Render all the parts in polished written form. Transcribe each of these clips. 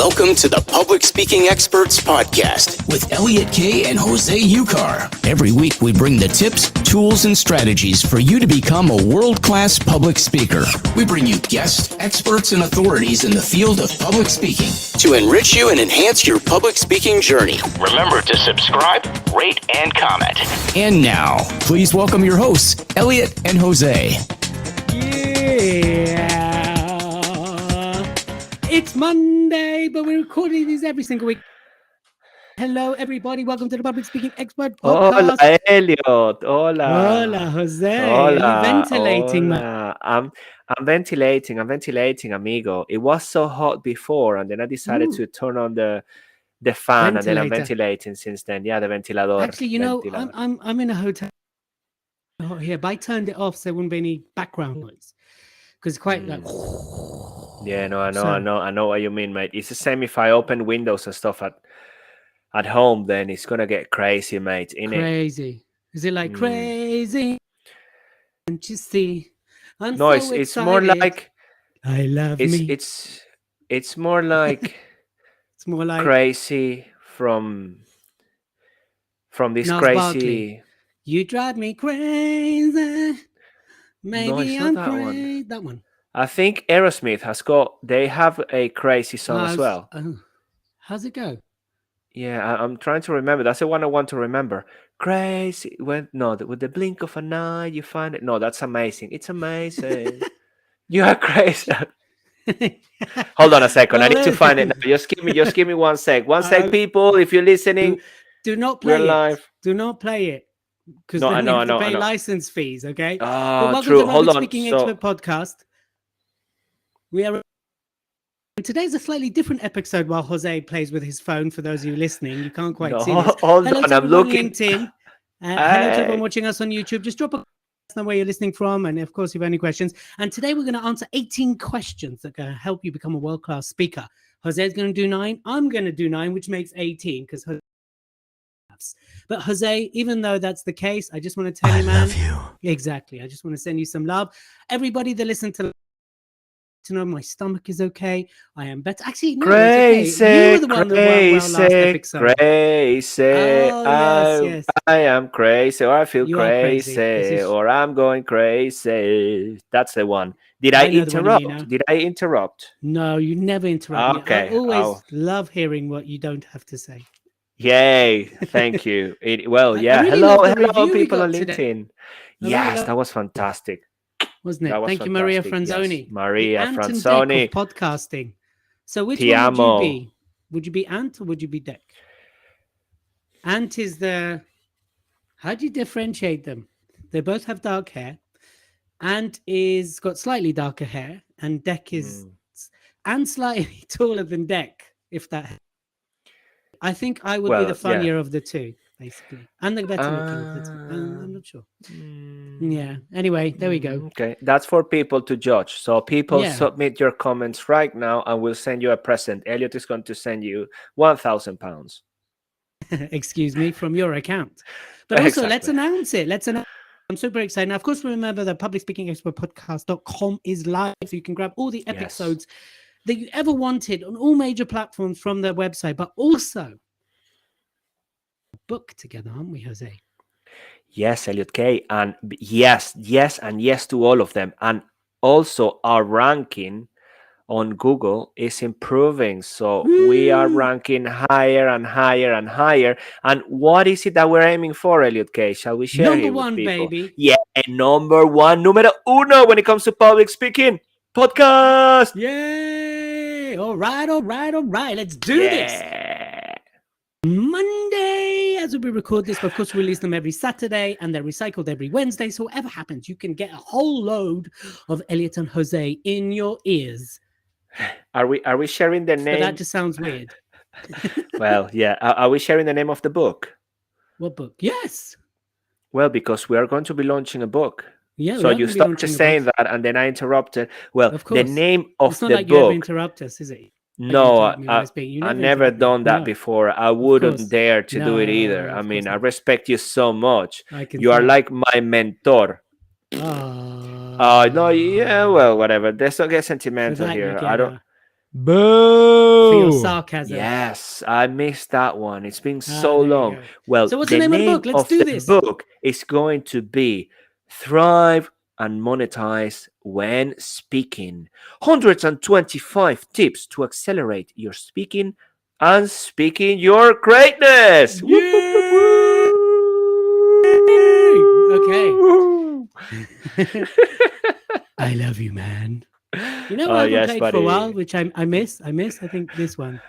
Welcome to the Public Speaking Experts Podcast with Elliot K. and Jose UCAR. Every week we bring the tips, tools, and strategies for you to become a world-class public speaker. We bring you guests, experts, and authorities in the field of public speaking to enrich you and enhance your public speaking journey. Remember to subscribe, rate, and comment. And now, please welcome your hosts, Elliot and Jose. Yeah. It's Monday, but we're recording these every single week. Hello, everybody. Welcome to the Public Speaking Expert Podcast. Hola, Elliot. Hola. Hola, Jose. Hola. Are you ventilating, man? Hola. I'm ventilating, amigo. It was so hot before, and then I decided to turn on the fan, and then I'm ventilating since then. Yeah, the ventilador. Actually, you know, I'm in a hotel here, but I turned it off so there wouldn't be any background noise because it's quite like. Yeah, no, I know what you mean, mate. It's the same if I open windows and stuff at home, then it's gonna get crazy, mate. Crazy. Is it like crazy? Can't you see? No, it's more like I love me. It's more like it's more like crazy from this Nas crazy. Barkley. You drive me crazy. Maybe No, I'm not that crazy. one. That one. I think Aerosmith they have a crazy song as well. How's it go? Yeah, I'm trying to remember. That's the one I want to remember. Crazy. With the blink of an eye, you find it. No, that's amazing. It's amazing. You are crazy. Hold on a second. I need to find it now. Just give me 1 sec. 1 sec, people. If you're listening, do not play we're live. Do not play it. Because No, then I know, you have to I pay know. license fees, okay? Ah, true. Hold on. Speaking Expert Podcast. We are. Today's a slightly different episode while Jose plays with his phone. For those of you listening, you can't quite see this. Hold hello on, to I'm looking. LinkedIn. Hello to everyone watching us on YouTube. Just drop a know where you're listening from, and of course, if you have any questions. And today we're going to answer 18 questions that are going to help you become a world-class speaker. Jose's going to do 9. I'm going to do 9, which makes 18 because Jose. But Jose, even though that's the case, I just want to tell you, man. I love you. Exactly. I just want to send you some love. Everybody that listened to know my stomach is okay. I am better. Actually, no, crazy, it's okay. You were the one that went well last episode. Crazy. Yes. I am crazy, or I feel crazy. or I'm going crazy. That's the one. Did I interrupt? Did I interrupt? No, you never interrupt. Okay. I always love hearing what you don't have to say. Yay. Thank you. Yeah. Really hello, people on LinkedIn. Yes, that was fantastic. Wasn't it? Thank you, Maria Franzoni. Yes. Maria Franzoni. Of podcasting. So which one would you be? Would you be Ant or would you be Deck? Ant is how do you differentiate them? They both have dark hair. Ant is got slightly darker hair, and Deck is Ant slightly taller than Deck, if that. I think I would be the funnier of the two, basically. And the better looking of the two. I'm not sure. Yeah. Anyway, there we go. Okay. That's for people to judge. So people submit your comments right now and we'll send you a present. Elliot is going to send you £1,000. Excuse me, from your account. But also, let's announce it. I'm super excited. Now, of course, remember that publicspeakingexpertpodcast.com is live, so you can grab all the episodes that you ever wanted on all major platforms from their website, but also book together, aren't we, Jose? Yes, Elliot K. And yes to all of them. And also our ranking on Google is improving. So we are ranking higher and higher and higher. And what is it that we're aiming for, Elliot K? Shall we share number it with one, people? baby. Yeah, number one, numero uno when it comes to public speaking. Podcast. Yay! All right. Let's do this. Monday, as we record this, but of course, we release them every Saturday and they're recycled every Wednesday. So whatever happens, you can get a whole load of Elliot and Jose in your ears. Are we sharing the name? But that just sounds weird. Well, yeah. Are we sharing the name of the book? What book? Yes. Well, because we are going to be launching a book. Yeah. So you started saying that, and then I interrupted. Well, the name of it's not the like book. You ever interrupt us, is it? No, I've never done that before. I wouldn't dare to do it either. I mean, I respect you so much. You are like my mentor. No, yeah, well, whatever. Let's not get sentimental here. I don't. Boo! for your sarcasm. Yes, I missed that one. It's been so There you long. go. Well, So what's the the name of the name book? Let's of do the this. book is going to be Thrive and Monetize When Speaking. 125 tips to accelerate your speaking and speaking your greatness. Whoop, whoop, whoop, Yay! Okay. whoop. I love you, man. You know, Oh, I haven't yes, played for a while, buddy. which I miss. I think this one.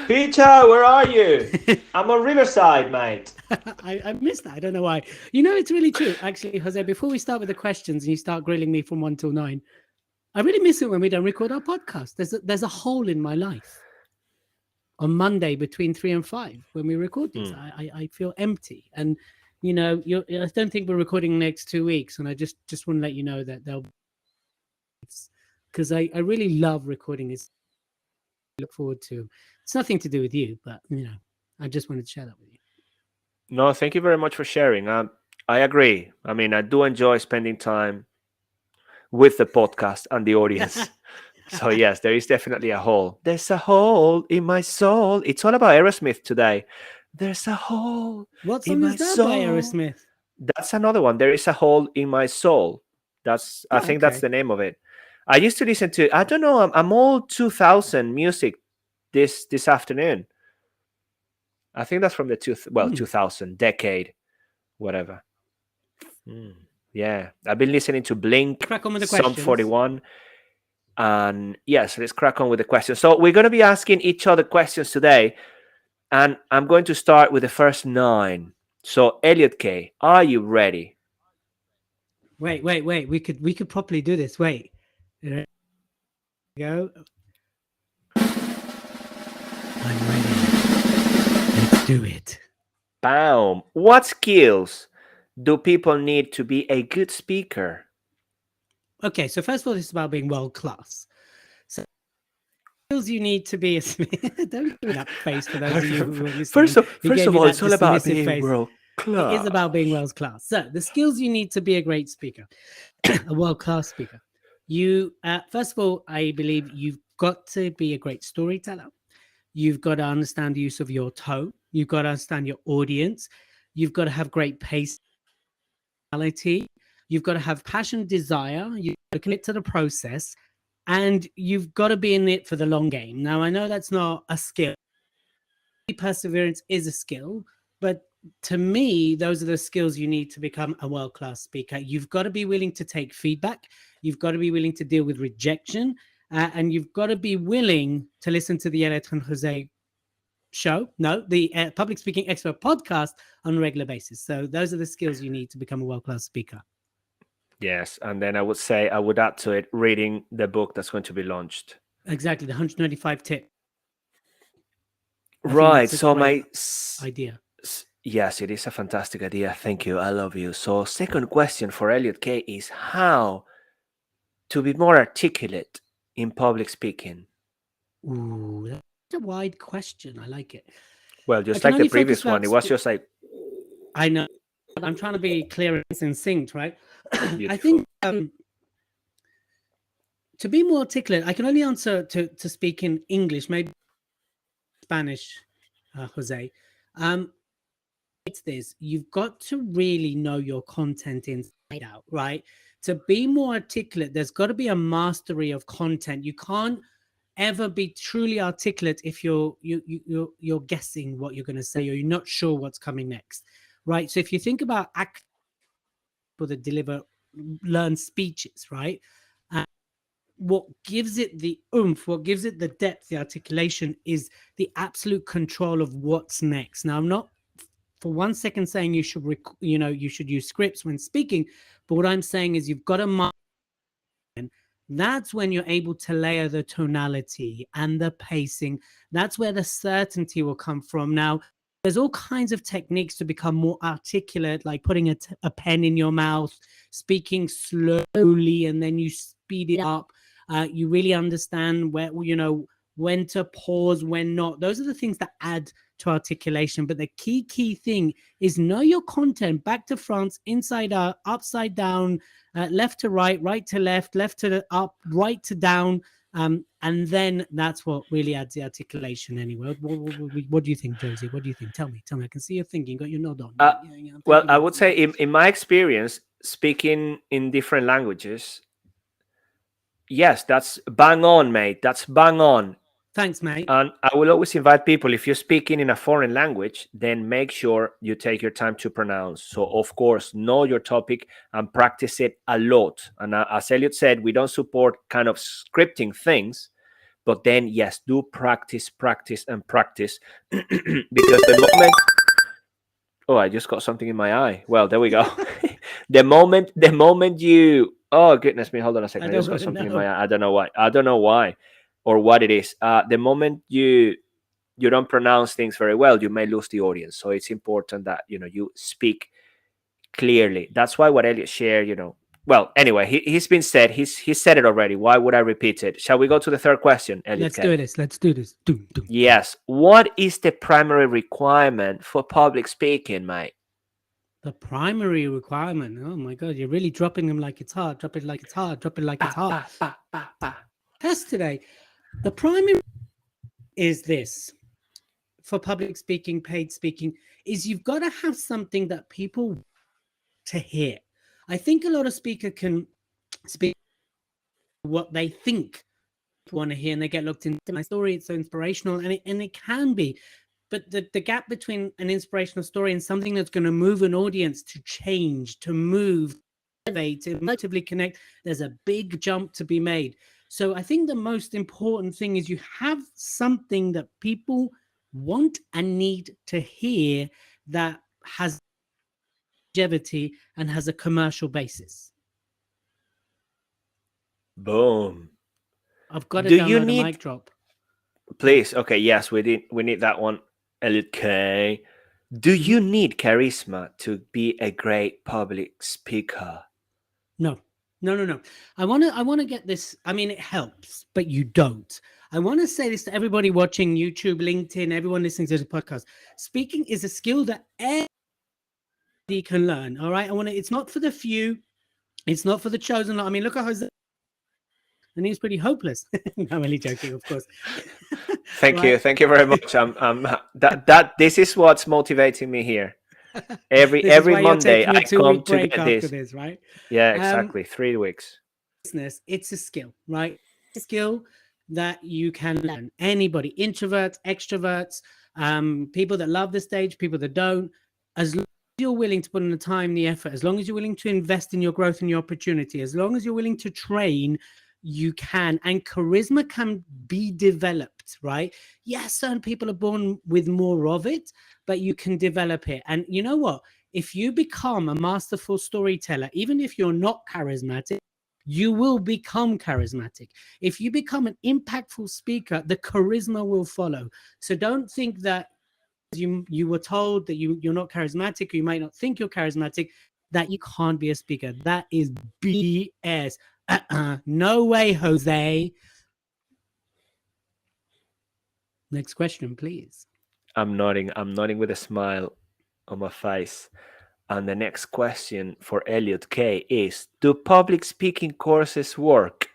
Peter, where are you? I'm on Riverside, mate. I missed that. I don't know why. You know, it's really true. Actually, Jose, before we start with the questions and you start grilling me from 1 till 9, I really miss it when we don't record our podcast. There's a hole in my life on Monday between 3 and 5 when we record these. I feel empty. And, you know, I don't think we're recording next 2 weeks. And I just want to let you know that they'll, because I really love recording this. I look forward to. It's nothing to do with you, but, you know, I just wanted to share that with you. No, thank you very much for sharing. I agree. I mean, I do enjoy spending time with the podcast and the audience. So, yes, there is definitely a hole. There's a hole in my soul. It's all about Aerosmith today. There's a hole What in song my is that by soul. Aerosmith? That's another one. There is a hole in my soul. I think that's Okay. the name of it. I used to listen to, I don't know, I'm all 2000 music this afternoon. I think that's from the 2000 decade, whatever. Yeah, I've been listening to Blink, Crack on with the Sum questions. 41, and yes, let's crack on with the questions. So we're going to be asking each other questions today, and I'm going to start with the first 9. So Elliot K, are you ready? Wait. We could properly do this. Wait. There we go. I'm ready. Let's do it. Bam. What skills do people need to be a good speaker? Okay, so first of all, this is about being world class. So skills you need to be a don't do that face for those of you who are listening. First of all, it's all about being world class. It is about being world class. So the skills you need to be a great speaker, a world class speaker. You first of all, I believe you've got to be a great storyteller. You've got to understand the use of your tone. You've got to understand your audience. You've got to have great pace. You've got to have passion, desire. You've got to commit to the process, and you've got to be in it for the long game. Now, I know that's not a skill. Perseverance is a skill, but to me, those are the skills you need to become a world-class speaker. You've got to be willing to take feedback. You've got to be willing to deal with rejection, and you've got to be willing to listen to the Elliot and Jose show, the Public Speaking Expert podcast on a regular basis. So those are the skills you need to become a world-class speaker. Yes, and then I would add to it reading the book that's going to be launched. Exactly, the 125 tips. Right, so my idea. Yes, it is a fantastic idea. Thank you. I love you. So second question for Elliot K is how to be more articulate in public speaking. Ooh, that's a wide question. I like it. Well, just like the previous one, it was just like... I know. I'm trying to be clear and succinct, right? Beautiful. I think to be more articulate, I can only answer to speak in English, maybe Spanish, Jose. It's this. You've got to really know your content inside out, right? To be more articulate, there's got to be a mastery of content. You can't ever be truly articulate if you're guessing what you're going to say or you're not sure what's coming next, right? So if you think about people that learn speeches, right? What gives it the oomph, what gives it the depth, the articulation is the absolute control of what's next. Now, I'm not for 1 second saying you should use scripts when speaking, but what I'm saying is you've got to that's when you're able to layer the tonality and the pacing. That's where the certainty will come from. Now, there's all kinds of techniques to become more articulate, like putting a pen in your mouth, speaking slowly, and then you speed it up. You really understand when to pause, when not. Those are the things that add to articulation. But the key thing is know your content back to front, inside out, upside down, left to right, right to left, left to up, right to down. And then that's what really adds the articulation anyway. What do you think, Josie? What do you think? Tell me. I can see you thinking. Got your nod on. Yeah, I'm Well, thinking I about would it. say in my experience, speaking in different languages, yes, that's bang on, mate. That's bang on. Thanks, mate. And I will always invite people, if you're speaking in a foreign language, then make sure you take your time to pronounce. So, of course, know your topic and practice it a lot. And as Elliot said, we don't support kind of scripting things, but then, yes, do practice, and practice. Because the moment, oh, I just got something in my eye. Well, there we go. the moment you, oh, goodness me, hold on a second. I just got something in my eye. I don't know why or what it is. The moment you don't pronounce things very well, you may lose the audience. So it's important that you speak clearly. That's why what Elliot shared, well, anyway, he's been said. He's said it already. Why would I repeat it? Shall we go to the third question, Elliot? Let's do this. Yes. What is the primary requirement for public speaking, mate? The primary requirement. Oh my God, you're really dropping them like it's hard. Drop it like it's hard. Drop it like it's hard. Test today. The primary is this for public speaking, paid speaking, is you've got to have something that people want to hear. I think a lot of speakers can speak what they think want to hear, and they get looked into my story. It's so inspirational, and it can be. But the gap between an inspirational story and something that's going to move an audience to change, to move, to emotively connect, there's a big jump to be made. So I think the most important thing is you have something that people want and need to hear that has longevity and has a commercial basis. Boom. I've got to download a mic drop. Please. Okay. Yes, we need that one. Elliot K. Do you need charisma to be a great public speaker? No. I want to get this. I mean, it helps, but you don't. I want to say this to everybody watching YouTube, LinkedIn, everyone listening to the podcast. Speaking is a skill that everybody can learn. All right. It's not for the few. It's not for the chosen. I mean, look at Jose. And he's pretty hopeless. I'm only joking, of course. Thank you very much. This is what's motivating me here. Every Monday I come to get this, right? Yeah, exactly. 3 weeks. Business, it's a skill, right? It's a skill that you can learn. Anybody, introverts, extroverts, people that love the stage, people that don't, as long as you're willing to put in the time, the effort, as long as you're willing to invest in your growth and your opportunity, as long as you're willing to train, you can. And charisma can be developed, right? Yes, certain people are born with more of it, but you can develop it. And you know what? If you become a masterful storyteller, even if you're not charismatic, you will become charismatic. If you become an impactful speaker, the charisma will follow. So don't think that you were told that you're not charismatic, or you might not think you're charismatic, that you can't be a speaker. That is BS. No way, Jose. Next question, please. I'm nodding with a smile on my face. And the next question for Elliot K is: do public speaking courses work?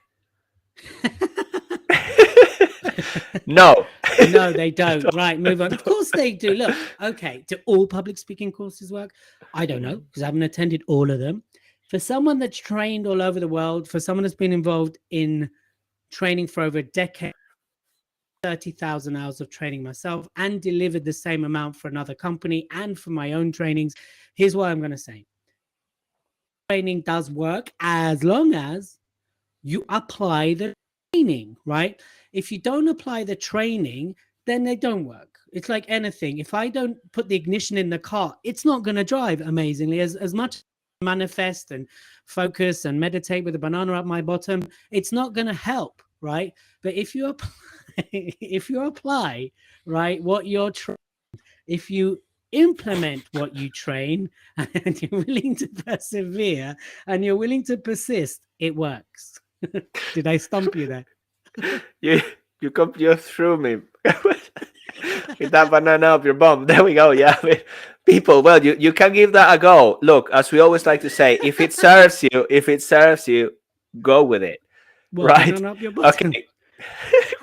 No. No, they don't. Right, move on. Of course they do. Look, okay, do all public speaking courses work? I don't know, because I haven't attended all of them. For someone that's trained all over the world, for someone that's been involved in training for over a decade, 30,000 hours of training myself, and delivered the same amount for another company and for my own trainings, here's what I'm going to say. Training does work as long as you apply the training, right? If you don't apply the training, then they don't work. It's like anything. If I don't put the ignition in the car, it's not going to drive amazingly. As much manifest and focus and meditate with a banana up my bottom, it's not going to help, right? But if you apply, right, what you're trained, if you implement what you train, and you're willing to persevere and you're willing to persist, it works. Did I stump you there? You threw me with that banana up your bum. There we go. Yeah, people. Well, you can give that a go. Look, as we always like to say, if it serves you, go with it. Well, right? Up your bottom. Okay.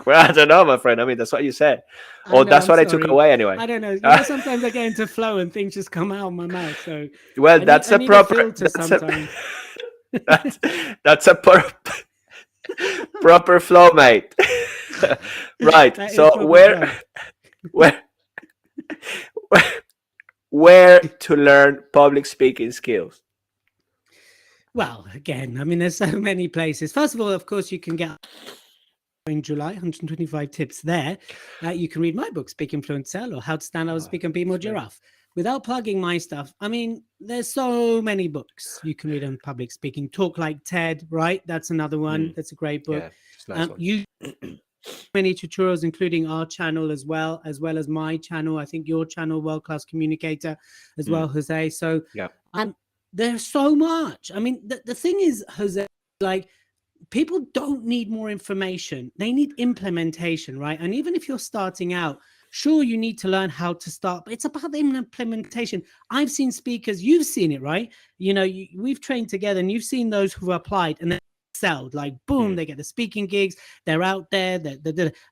Well, I don't know, my friend. I mean, that's what you said. I Or know, that's I'm what I took sorry. away anyway. I don't know. Sometimes I get into flow and things just come out of my mouth. So Well, I need a filter sometimes. that's, that's a proper flow, mate. Right. That is So proper flow. where where to learn public speaking skills? Well, again, I mean, there's so many places. First of all, of course, you can get in July 125 tips there. You can read my book, Speak Influence Sell, or How to Stand Out and Speak and Be More Giraffe. Without plugging my stuff, I mean, there's so many books you can read on public speaking. Talk Like TED, right? That's another one. That's a great book. Yeah, it's a nice one. You many tutorials, including our channel as well as my channel. I think your channel, World Class Communicator, as well, Jose. So Yeah. there's so much. I mean, the thing is, Jose, like, people don't need more information. They need implementation, right? And even if you're starting out, sure, you need to learn how to start, but it's about the implementation. I've seen speakers, you've seen it, right? You know, we've trained together, and you've seen those who applied and then excelled, like boom, they get the speaking gigs, they're out there,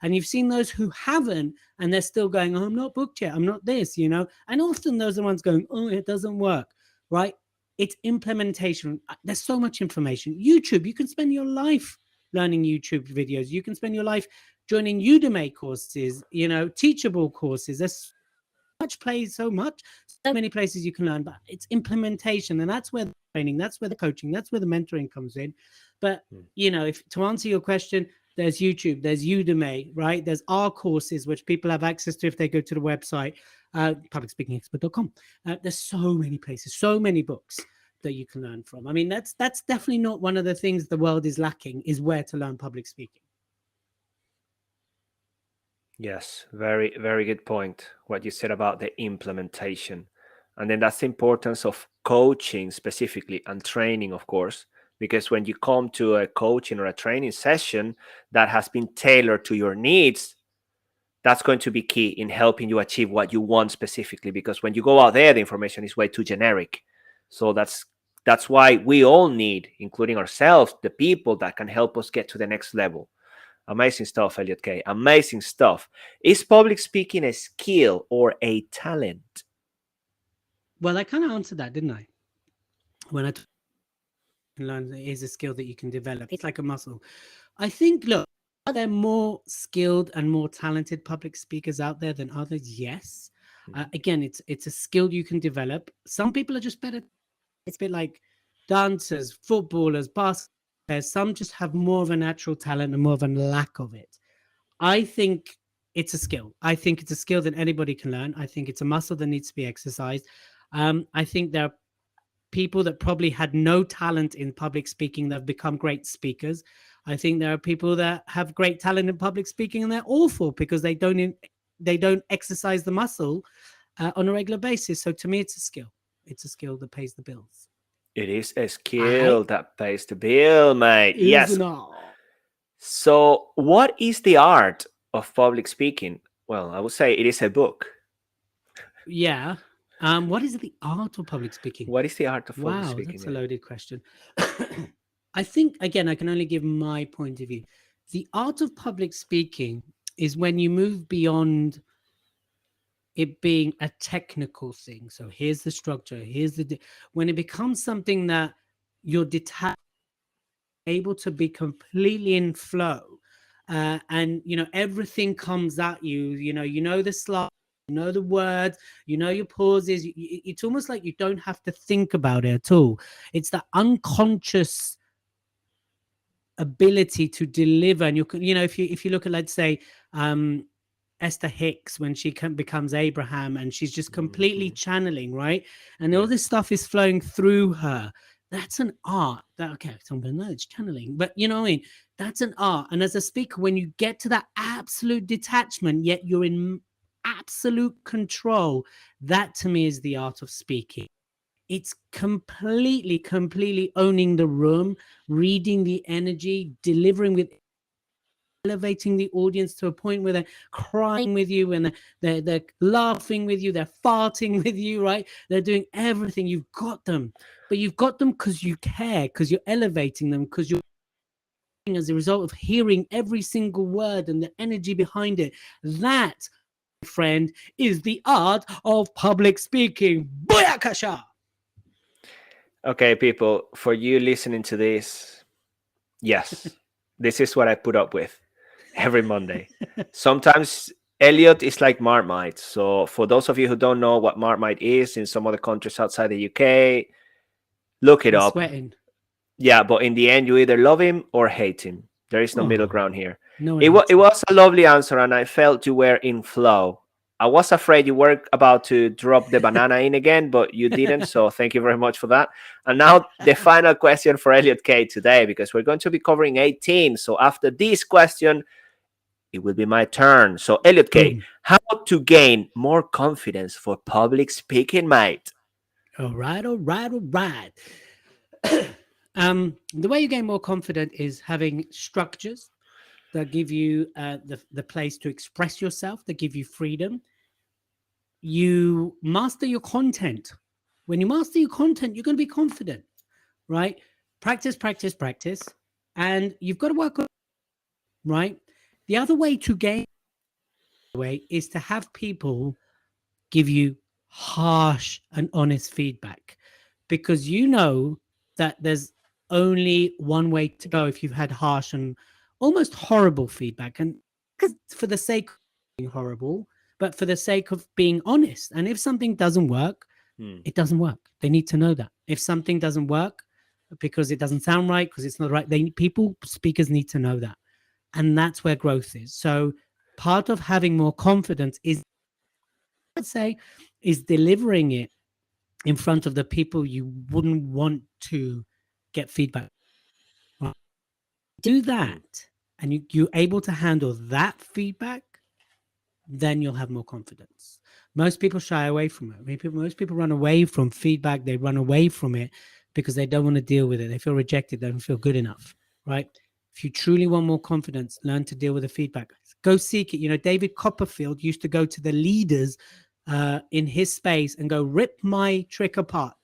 and you've seen those who haven't, and they're still going, oh, I'm not booked yet, I'm not this, you know. And often those are the ones going, oh, it doesn't work, right? It's implementation. There's so much information. YouTube, you can spend your life learning YouTube videos. You can spend your life joining Udemy courses, you know, Teachable courses. There's so many places you can learn, but it's implementation. And that's where the training, that's where the coaching, that's where the mentoring comes in. But, you know, if to answer your question, there's YouTube, there's Udemy, right? There's our courses, which people have access to if they go to the website, publicspeakingexpert.com. There's so many places, so many books that you can learn from. I mean, that's definitely not one of the things the world is lacking, is where to learn public speaking. Yes, very, very good point. What you said about the implementation. And then that's the importance of coaching specifically, and training, of course, because when you come to a coaching or a training session that has been tailored to your needs, that's going to be key in helping you achieve what you want specifically. Because when you go out there, the information is way too generic. So that's why we all need, including ourselves, the people that can help us get to the next level. Amazing stuff, Elliot K. Amazing stuff. Is public speaking a skill or a talent? Well, I kind of answered that, didn't I? When I learn, it is a skill that you can develop. It's like a muscle. I think, look, are there more skilled and more talented public speakers out there than others? Yes. Again, it's a skill you can develop. Some people are just better. It's a bit like dancers, footballers, basketball players. Some just have more of a natural talent and more of a lack of it. I think it's a skill. I think it's a skill that anybody can learn. I think it's a muscle that needs to be exercised. I think there are people that probably had no talent in public speaking that have become great speakers. I think there are people that have great talent in public speaking and they're awful because they don't exercise the muscle on a regular basis. So to me, it's a skill. It's a skill that pays the bills. It is a skill that pays the bill, mate. Yes. Not. So what is the art of public speaking? Well, I would say it is a book. Yeah. What is the art of public speaking? What is the art of public speaking? Wow, that's a loaded question. I think, again, I can only give my point of view. The art of public speaking is when you move beyond it being a technical thing. So here's the structure, when it becomes something that you're detached, able to be completely in flow, and you know everything comes at you. You know the slide, you know the words, you know your pauses. It's almost like you don't have to think about it at all. It's the unconscious ability to deliver. And you know, if you look at, let's say, Esther Hicks, when she becomes Abraham, and she's just completely channeling, right? And all this stuff is flowing through her. That's an art. It's channeling, but you know what I mean? That's an art. And as a speaker, when you get to that absolute detachment, yet you're in absolute control, that to me is the art of speaking. It's completely owning the room, reading the energy, delivering with, elevating the audience to a point where they're crying with you, and they're laughing with you, they're farting with you, right? They're doing everything. You've got them, but you've got them because you care, because you're elevating them, because you're as a result of hearing every single word and the energy behind it. That, friend, is the art of public speaking. Booyakasha! Okay, people, for you listening to this, yes, this is what I put up with every Monday. Sometimes Elliot is like Marmite. So for those of you who don't know what Marmite is in some other countries outside the UK, look it up. Sweating. Yeah, but in the end, you either love him or hate him. There is no middle ground here. No It was a lovely answer, and I felt you were in flow. I was afraid you were about to drop the banana in again, but you didn't. So thank you very much for that. And now the final question for Elliot K today, because we're going to be covering 18. So after this question, it will be my turn. So Elliot K, how to gain more confidence for public speaking, mate? All right. The way you gain more confident is having structures that give you the place to express yourself, that give you freedom. You master your content. When you master your content, you're going to be confident, right? Practice, and you've got to work on, right? The other way to gain is to have people give you harsh and honest feedback, because you know that there's only one way to go if you've had harsh and almost horrible feedback, and for the sake of being horrible, but for the sake of being honest. And if something doesn't work, it doesn't work. They need to know that. If something doesn't work because it doesn't sound right, because it's not right, speakers need to know that. And that's where growth is. So part of having more confidence is, I'd say, is delivering it in front of the people you wouldn't want to get feedback. Right? Do that, and you're able to handle that feedback, then you'll have more confidence. Most people shy away from it. Most people run away from feedback. They run away from it because they don't want to deal with it. They feel rejected. They don't feel good enough, right? If you truly want more confidence, learn to deal with the feedback. Go seek it. David Copperfield used to go to the leaders in his space and go, rip my trick apart.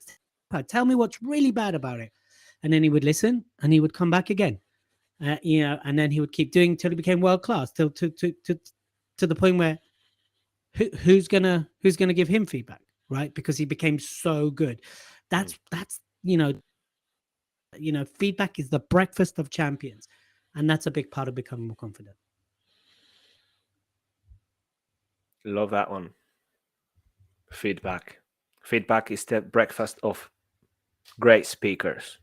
Tell me what's really bad about it. And then he would listen and he would come back again. And then he would keep doing till he became world class, till to the point where who's gonna give him feedback, right? Because he became so good. That's feedback is the breakfast of champions, and that's a big part of becoming more confident. Love that one. Feedback is the breakfast of great speakers.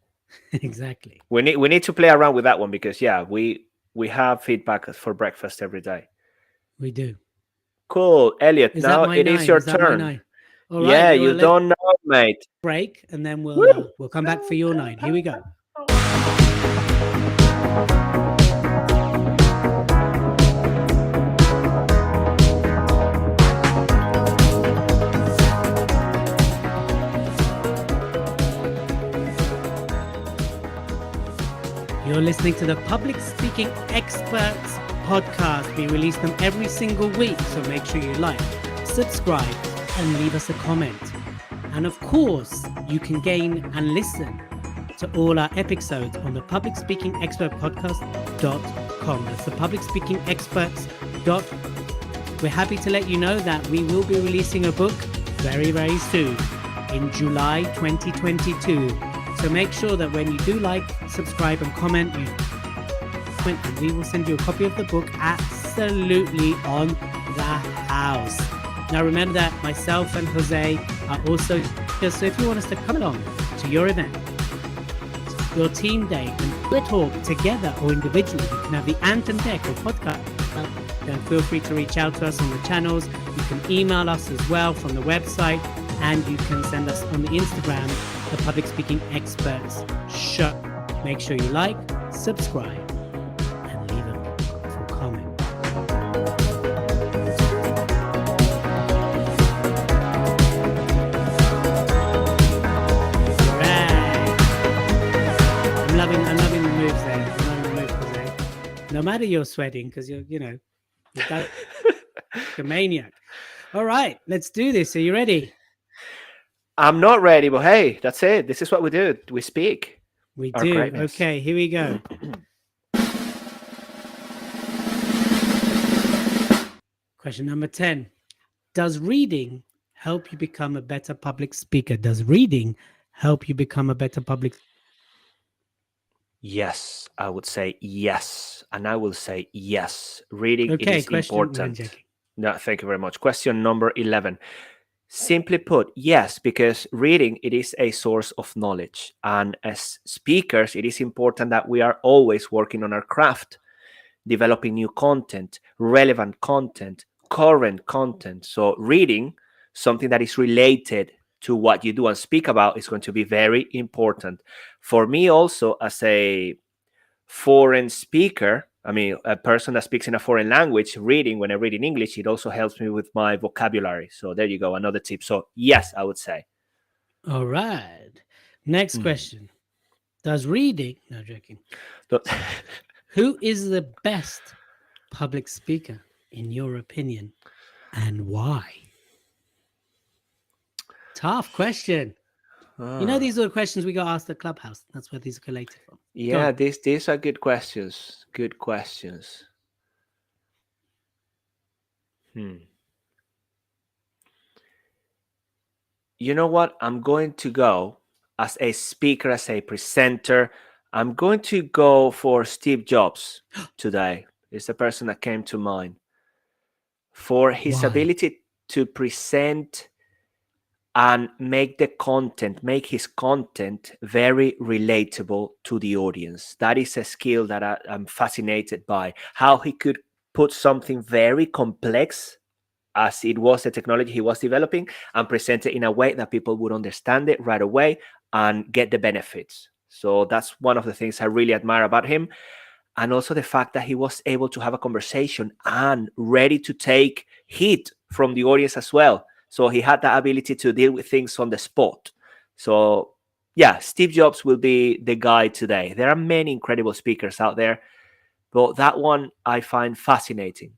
Exactly. We need to play around with that one, because we have feedback for breakfast every day. We do. Cool. Elliot, now it is your turn. All right, you don't know, mate. Break, and then we'll come back for your 9. Here we go. You're listening to the Public Speaking Experts podcast. We release them every single week, so make sure you like, subscribe, and leave us a comment. And of course, you can gain and listen to all our episodes on the Public Speaking Expert Podcast.com. That's the Public Speaking Experts. We're happy to let you know that we will be releasing a book very, very soon in July 2022. So make sure that when you do like, subscribe, and comment, and we will send you a copy of the book absolutely on the house. Now remember that myself and Jose are also here, so if you want us to come along to your event, your team day, and we talk together or individually, you can have the Anthem Deck or podcast, then feel free to reach out to us on the channels. You can email us as well from the website, and you can send us on the Instagram, the Public Speaking Experts Show. Make sure you like, subscribe, and leave a beautiful comment. Right. I'm loving the moves there. I'm loving the moves, Jose. No matter you're sweating, because you're a maniac. All right, let's do this. Are you ready? I'm not ready, but hey, that's it. This is what we do. We speak. We do. Okay, here we go. Question number 10. Does reading help you become a better public speaker? Does reading help you become a better public? Yes, I would say yes. And I will say yes. Reading, it Okay, is question. No, I'm important. joking. No, thank you very much. Question number 11. Simply put, yes, because reading, it is a source of knowledge. And as speakers, it is important that we are always working on our craft, developing new content, relevant content, current content. So reading something that is related to what you do and speak about is going to be very important. For me also, as a foreign speaker, I mean, a person that speaks in a foreign language, reading, when I read in English, it also helps me with my vocabulary. So there you go, another tip. So yes, I would say. All right. Next question. Does reading, no joking, who is the best public speaker in your opinion and why? Tough question. You know, these are the questions we got asked at Clubhouse. That's where these are collated from. Yeah, these are good questions. Good questions. You know what? I'm going to go as a speaker, as a presenter. I'm going to go for Steve Jobs today. It's the person that came to mind for his Why? ability to present and make his content very relatable to the audience. That is a skill that I'm fascinated by. How he could put something very complex, as it was the technology he was developing, and present it in a way that people would understand it right away and get the benefits. So that's one of the things I really admire about him. And also the fact that he was able to have a conversation and ready to take heat from the audience as well. So he had that ability to deal with things on the spot. So yeah, Steve Jobs will be the guy today. There are many incredible speakers out there, but that one I find fascinating.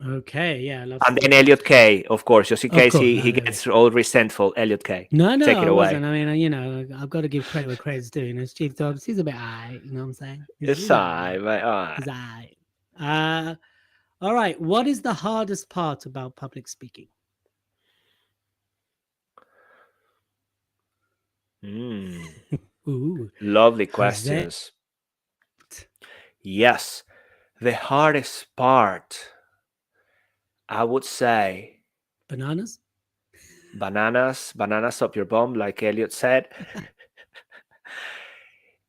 Okay, yeah, I love And Steve then Jobs. Elliot K, of course, just in Of case course, he no, gets all resentful. Elliot K, no, take it I away. wasn't. I mean, you know, I've got to give credit where credit's due. You know, Steve Jobs, he's a bit high. You know what I'm saying? It's He's all all right, right. mate. All right. He's all right. All right. What is the hardest part about public speaking? Ooh, Lovely Jose. questions. Yes, the hardest part, I would say, Bananas? bananas up your bum, like Elliot said.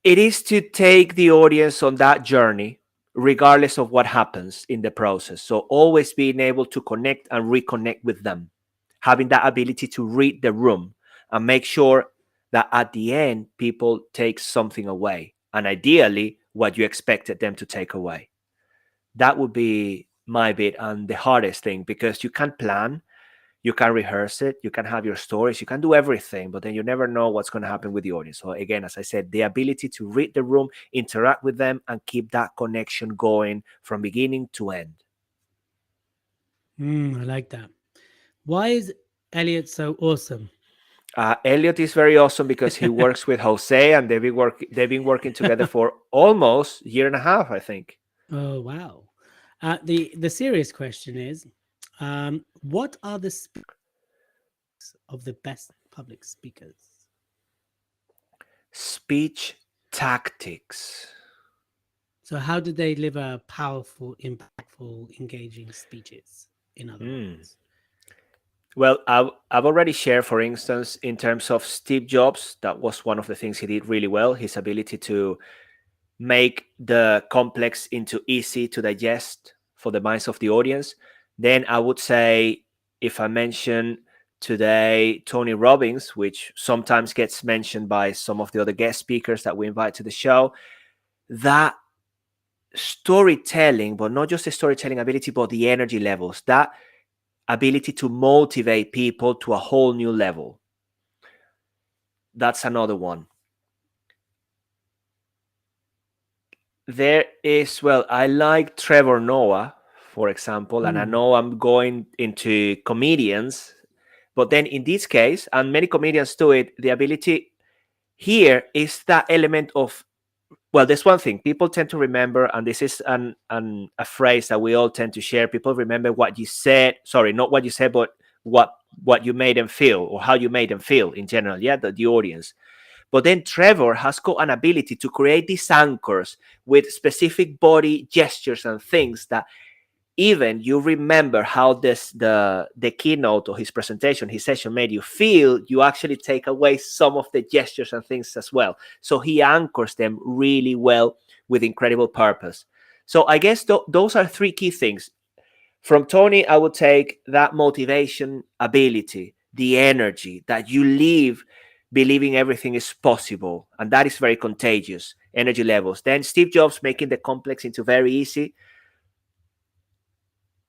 It is to take the audience on that journey, regardless of what happens in the process. So always being able to connect and reconnect with them, having that ability to read the room and make sure that at the end, people take something away. And ideally, what you expected them to take away. That would be my bit and the hardest thing, because you can plan, you can rehearse it, you can have your stories, you can do everything, but then you never know what's going to happen with the audience. So again, as I said, the ability to read the room, interact with them, and keep that connection going from beginning to end. I like that. Why is Elliot so awesome? Elliot is very awesome because he works with Jose, and they've been working together for almost a year and a half, I think. Oh, wow. The serious question is, what are the speaks of the best public speakers? Speech tactics. So how do they deliver powerful, impactful, engaging speeches, in other words? Well, I've already shared, for instance, in terms of Steve Jobs, that was one of the things he did really well, his ability to make the complex into easy to digest for the minds of the audience. Then I would say, if I mention today Tony Robbins, which sometimes gets mentioned by some of the other guest speakers that we invite to the show, that storytelling, but not just the storytelling ability, but the energy levels, that ability to motivate people to a whole new level. That's another one. There is, well, I like Trevor Noah, for example, and I know I'm going into comedians, but then in this case, and many comedians do it, the ability here is that element of well, there's one thing people tend to remember, and this is a phrase that we all tend to share. People remember what you said. Sorry, not what you said, but what you made them feel, or how you made them feel in general. Yeah, the audience. But then Trevor has got an ability to create these anchors with specific body gestures and things that even you remember how the keynote or his presentation, his session made you feel. You actually take away some of the gestures and things as well. So he anchors them really well with incredible purpose. So I guess those are three key things. From Tony, I would take that motivation, ability, the energy that you leave believing everything is possible. And that is very contagious, energy levels. Then Steve Jobs making the complex into very easy.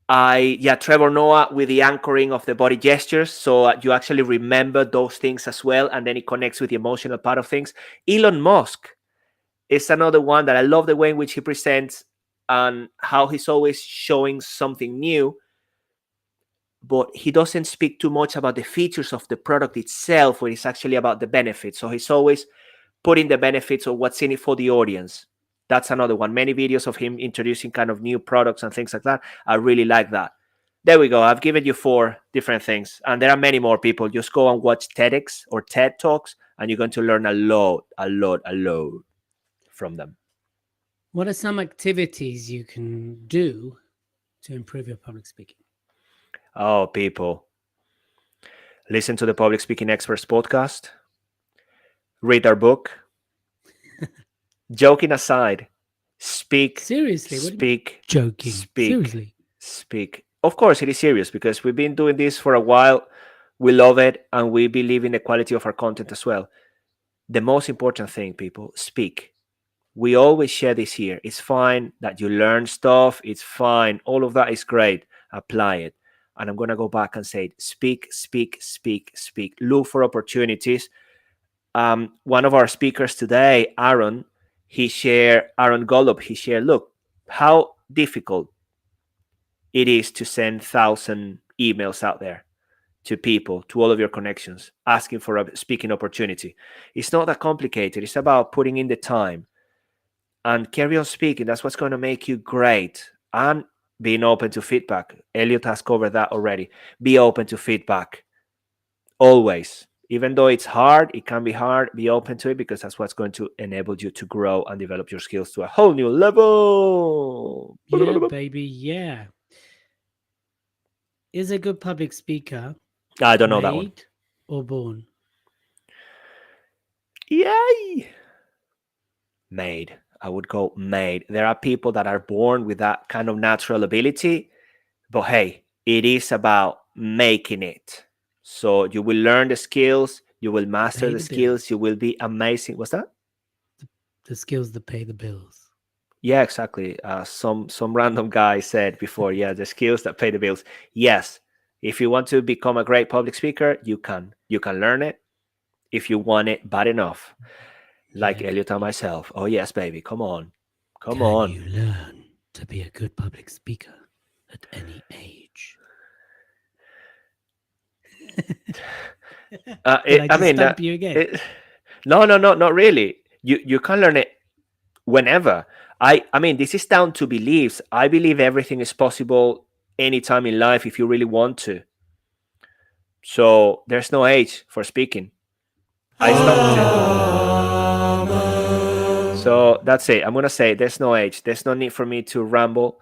Trevor Noah with the anchoring of the body gestures. So you actually remember those things as well. And then it connects with the emotional part of things. Elon Musk is another one that I love the way in which he presents and how he's always showing something new, but he doesn't speak too much about the features of the product itself, when it's actually about the benefits. So he's always putting the benefits of what's in it for the audience. That's another one. Many videos of him introducing kind of new products and things like that. I really like that. There we go. I've given you 4 different things. And there are many more people. Just go and watch TEDx or TED Talks, and you're going to learn a lot from them. What are some activities you can do to improve your public speaking? Oh, people. Listen to the Public Speaking Experts podcast. Read our book. Joking aside, speak. Seriously? Speak. Joking. Speak. Seriously? Speak. Of course, it is serious because we've been doing this for a while. We love it, and we believe in the quality of our content as well. The most important thing, people, speak. We always share this here. It's fine that you learn stuff. It's fine. All of that is great. Apply it. And I'm going to go back and say, speak, speak, speak, speak. Look for opportunities. One of our speakers today, Aaron Golub, he shared, look, how difficult it is to send 1,000 emails out there to people, to all of your connections, asking for a speaking opportunity. It's not that complicated. It's about putting in the time and carry on speaking. That's what's going to make you great. And being open to feedback. Elliot has covered that already. Be open to feedback. Always. Even though it's hard, it can be hard, be open to it, because that's what's going to enable you to grow and develop your skills to a whole new level. Yeah, baby, yeah. Is a good public speaker I don't know that one. made or born? Yay! Made. I would go made. There are people that are born with that kind of natural ability, but hey, it is about making it. So you will learn the skills, you will master the skills, you will be amazing. What's that? The skills that pay the bills. Yeah, exactly. Some random guy said before, yeah, the skills that pay the bills. Yes, if you want to become a great public speaker, you can learn it if you want it bad enough. Like Elliot and myself. Oh yes, baby, come on. Can you learn to be a good public speaker at any age? I mean, stump you again? No, not really. You can learn it whenever. I mean, this is down to beliefs. I believe everything is possible anytime in life if you really want to. So there's no age for speaking. I stopped. So that's it. I'm going to say there's no age. There's no need for me to ramble.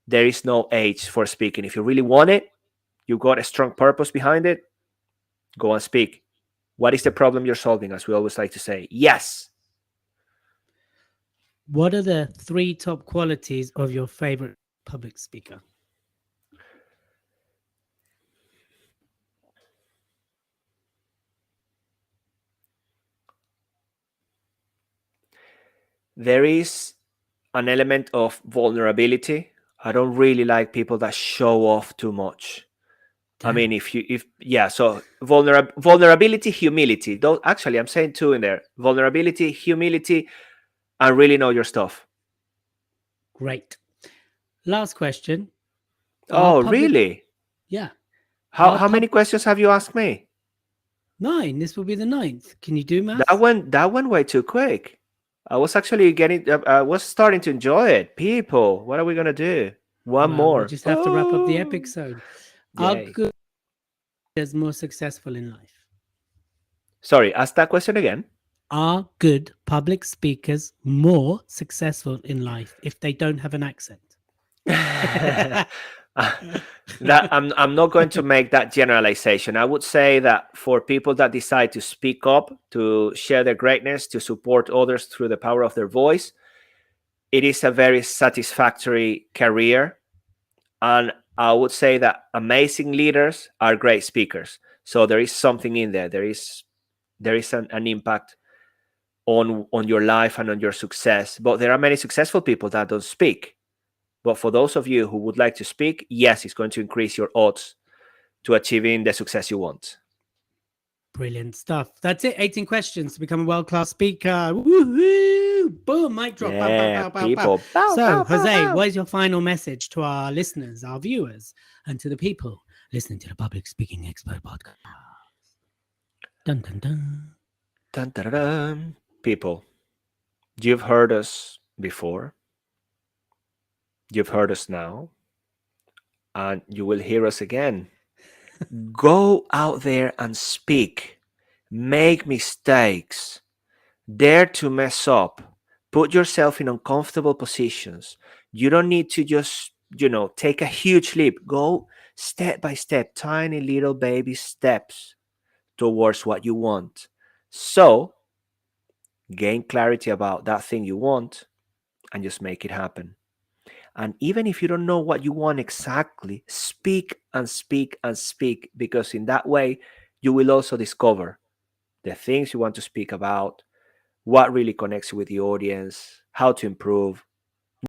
There is no age for speaking. If you really want it, you got a strong purpose behind it, go and speak. What is the problem you're solving, as we always like to say? Yes. What are the 3 top qualities of your favorite public speaker? There is an element of vulnerability. I don't really like people that show off too much. Damn. I mean, so vulnerability, humility. Actually, I'm saying 2 in there. Vulnerability, humility, and really know your stuff. Great. Last question. Oh, really? Yeah. How many questions have you asked me? 9. This will be the 9th. Can you do math? That went way too quick. I was actually getting. I was starting to enjoy it. People, what are we gonna do? One Well, we more. just have to wrap up the Oh, episode. Are yay! good leaders more successful in life? Sorry, ask that question again. Are good public speakers more successful in life if they don't have an accent? That I'm not going to make that generalization. I would say that for people that decide to speak up, to share their greatness, to support others through the power of their voice, it is a very satisfactory career. And I would say that amazing leaders are great speakers. So there is something in there. There is an impact on your life and on your success. But there are many successful people that don't speak. But for those of you who would like to speak, yes, it's going to increase your odds to achieving the success you want. Brilliant stuff. That's it. 18 questions to become a world-class speaker. Woo-hoo! Boom, mic drop. Bow, bow, Yeah, bow, bow, bow. people. Bow, So, bow, bow, Jose, bow. what is your final message to our listeners, our viewers, and to the people listening to the Public Speaking Expert podcast? Dun, dun, dun. Dun, dun, dun, dun. People, you've heard us before. You've heard us now. And you will hear us again. Go out there and speak. Make mistakes. Dare to mess up. Put yourself in uncomfortable positions. You don't need to just, take a huge leap. Go step by step, tiny little baby steps towards what you want. So, gain clarity about that thing you want and just make it happen. And even if you don't know what you want exactly, speak and speak and speak, because in that way, you will also discover the things you want to speak about, what really connects with the audience, how to improve,